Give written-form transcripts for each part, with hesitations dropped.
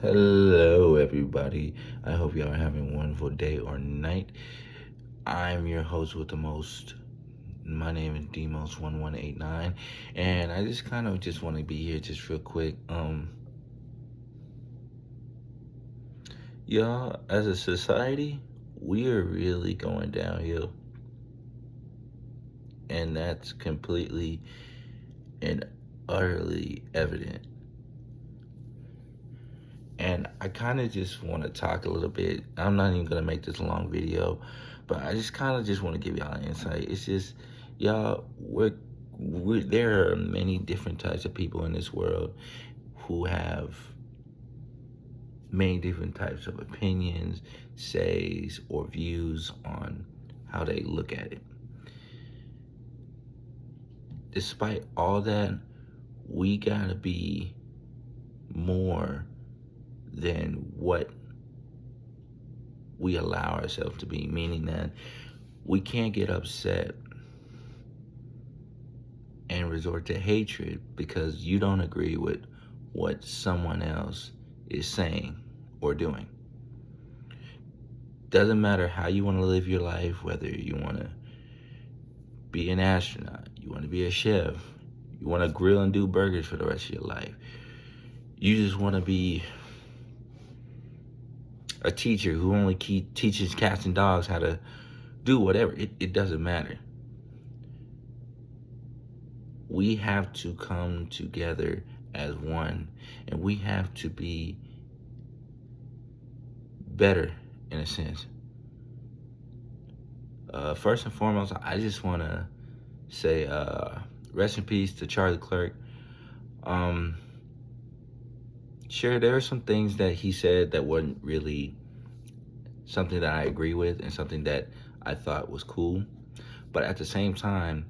Hello, everybody. I hope y'all are having a wonderful day or night. I'm your host with the most. My name is Demos1189, and I just kind of just want to be here just real quick. Y'all, as a society, we are really going downhill, and that's completely and utterly evident. And I kind of just want to talk a little bit. I'm not even going to make this a long video, but I just kind of just want to give y'all an insight. It's just, y'all, there are many different types of people in this world who have many different types of opinions, says, or views on how they look at it. Despite all that, we gotta be more than what we allow ourselves to be, meaning that we can't get upset and resort to hatred because you don't agree with what someone else is saying or doing. Doesn't matter how you want to live your life, whether you want to be an astronaut, you want to be a chef, you want to grill and do burgers for the rest of your life, you just want to be a teacher who only teaches cats and dogs how to do whatever. It doesn't matter. We have to come together as one, and we have to be better in a sense. First and foremost, I just want to say rest in peace to Charlie Clerk. Sure, there are some things that he said that wasn't really something that I agree with and something that I thought was cool. But at the same time,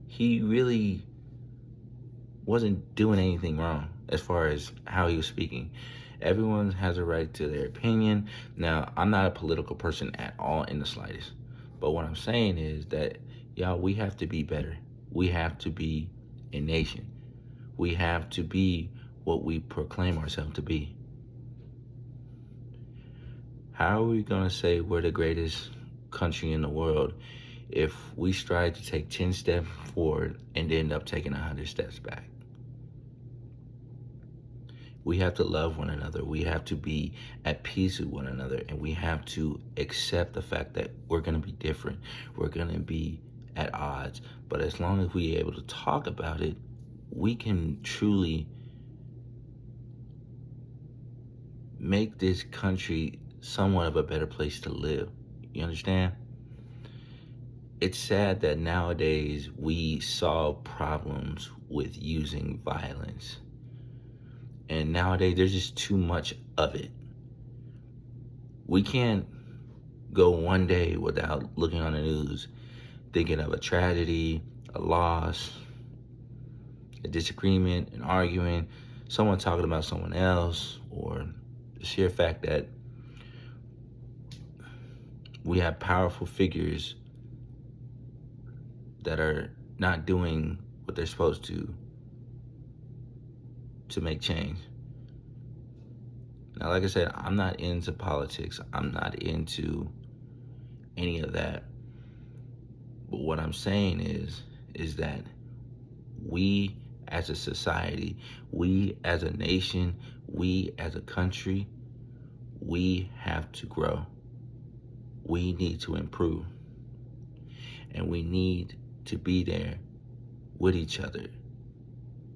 he really wasn't doing anything wrong as far as how he was speaking. Everyone has a right to their opinion. Now, I'm not a political person at all in the slightest. But what I'm saying is that, y'all, we have to be better. We have to be a nation. We have to be what we proclaim ourselves to be. How are we going to say we're the greatest country in the world if we strive to take 10 steps forward and end up taking 100 steps back? We have to love one another. We have to be at peace with one another. And we have to accept the fact that we're going to be different. We're going to be at odds. But as long as we're able to talk about it, we can truly make this country somewhat of a better place to live. You understand? It's sad that nowadays we solve problems with using violence. And nowadays there's just too much of it. We can't go one day without looking on the news, thinking of a tragedy, a loss, a disagreement, an argument, someone talking about someone else, or the sheer fact that we have powerful figures that are not doing what they're supposed to make change. Now, like I said, I'm not into politics. I'm not into any of that. But what I'm saying is that we as a society, we as a nation, we as a country, we have to grow. We need to improve. And we need to be there with each other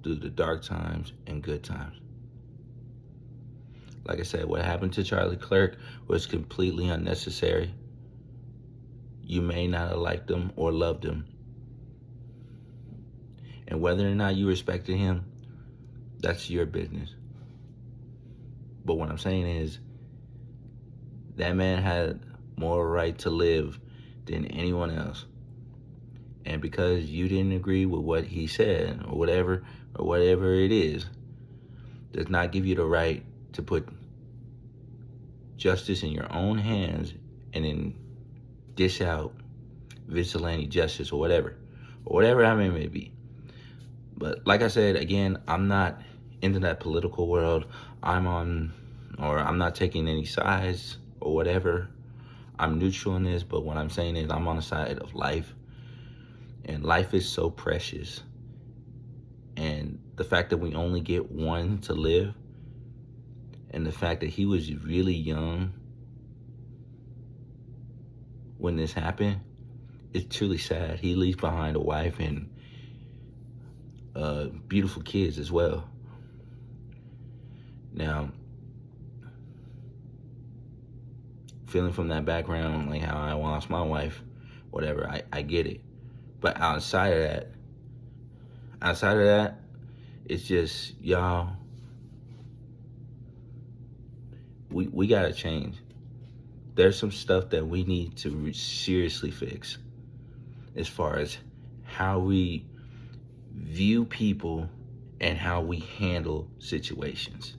through the dark times and good times. Like I said, what happened to Charlie Clerk was completely unnecessary. You may not have liked him or loved him. And whether or not you respected him, that's your business. But what I'm saying is, that man had more right to live than anyone else. And because you didn't agree with what he said or whatever it is, does not give you the right to put justice in your own hands and then dish out vigilante justice or whatever that may be. But like I said, again, I'm not into that political world. I'm not taking any sides or whatever. I'm neutral in this, but what I'm saying is I'm on the side of life. And life is so precious. And the fact that we only get one to live, and the fact that he was really young when this happened, it's truly sad. He leaves behind a wife and beautiful kids as well. Now, feeling from that background, like how I lost my wife, whatever, I get it. But outside of that, it's just, y'all, we gotta change. There's some stuff that we need to seriously fix as far as how we view people and how we handle situations.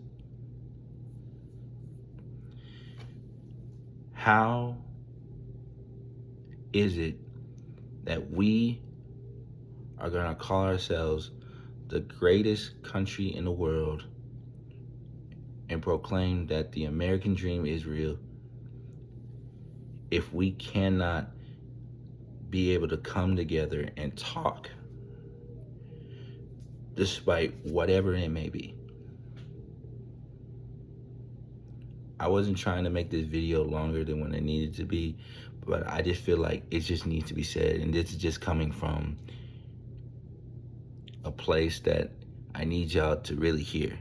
How is it that we are going to call ourselves the greatest country in the world and proclaim that the American dream is real if we cannot be able to come together and talk despite whatever it may be? I wasn't trying to make this video longer than what it needed to be, but I just feel like it just needs to be said, and this is just coming from a place that I need y'all to really hear.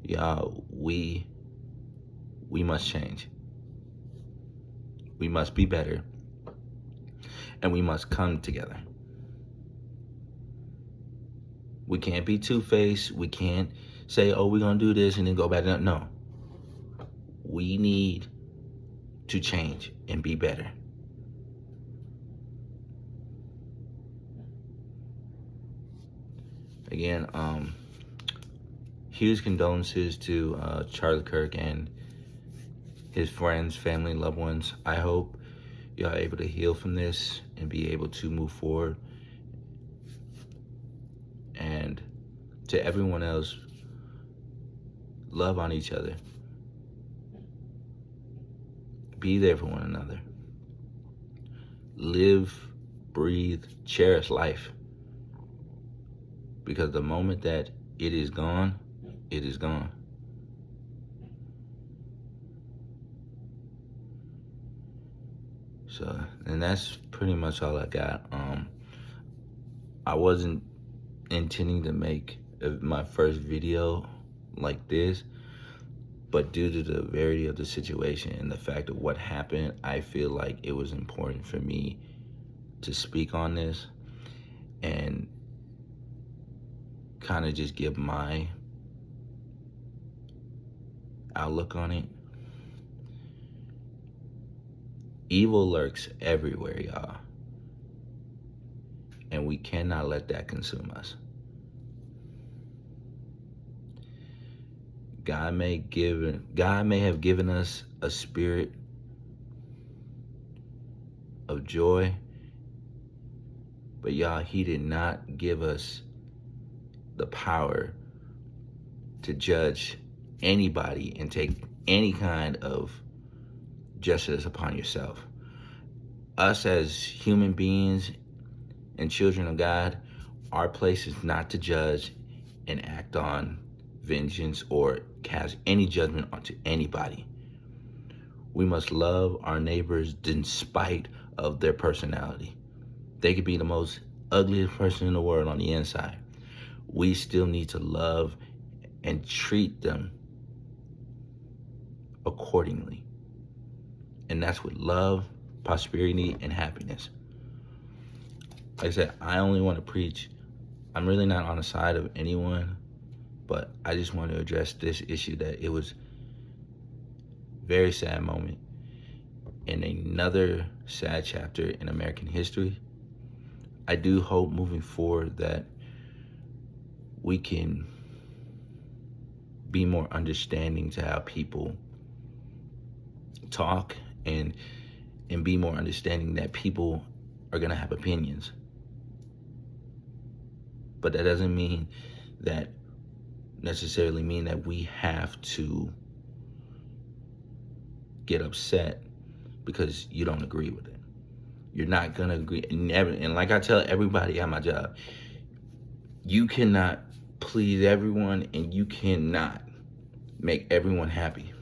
Y'all, we must change. We must be better, and we must come together. We can't be two-faced. We can't say, oh, we're going to do this and then go back. No. We need to change and be better. Again, huge condolences to Charlie Kirk and his friends, family, loved ones. I hope y'all are able to heal from this and be able to move forward. And to everyone else, love on each other. Be there for one another. Live, breathe, cherish life. Because the moment that it is gone, it is gone. So, and that's pretty much all I got. I wasn't intending to make my first video like this, but due to the severity of the situation and the fact of what happened, I feel like it was important for me to speak on this and kind of just give my outlook on it. Evil lurks everywhere, y'all. And we cannot let that consume us. God may have given us a spirit of joy, but y'all, he did not give us the power to judge anybody and take any kind of justice upon yourself. Us as human beings and children of God, our place is not to judge and act on vengeance or cast any judgment onto anybody. We must love our neighbors in spite of their personality. They could be the most ugliest person in the world on the inside. We still need to love and treat them accordingly. And that's with love, prosperity, and happiness. Like I said, I only want to preach. I'm really not on the side of anyone, but I just want to address this issue that it was a very sad moment in another sad chapter in American history. I do hope moving forward that we can be more understanding to how people talk and be more understanding that people are gonna have opinions. But that doesn't mean that necessarily mean that we have to get upset because you don't agree with it. You're not gonna agree. And like I tell everybody at my job, you cannot please everyone and you cannot make everyone happy.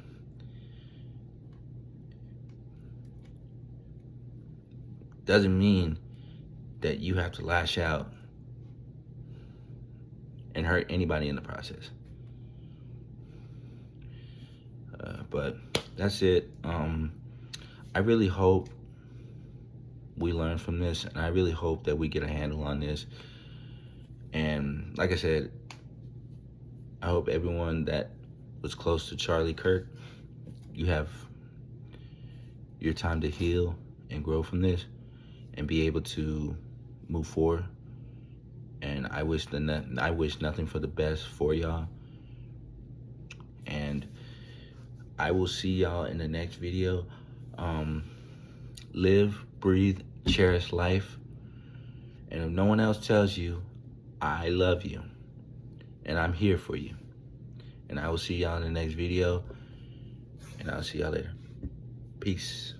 Doesn't mean that you have to lash out and hurt anybody in the process. But that's it. I really hope we learn from this, and I really hope that we get a handle on this. And like I said, I hope everyone that was close to Charlie Kirk, you have your time to heal and grow from this and be able to move forward. And I wish nothing for the best for y'all. And I will see y'all in the next video. Live, breathe, cherish life. And if no one else tells you, I love you. And I'm here for you. And I will see y'all in the next video. And I'll see y'all later. Peace.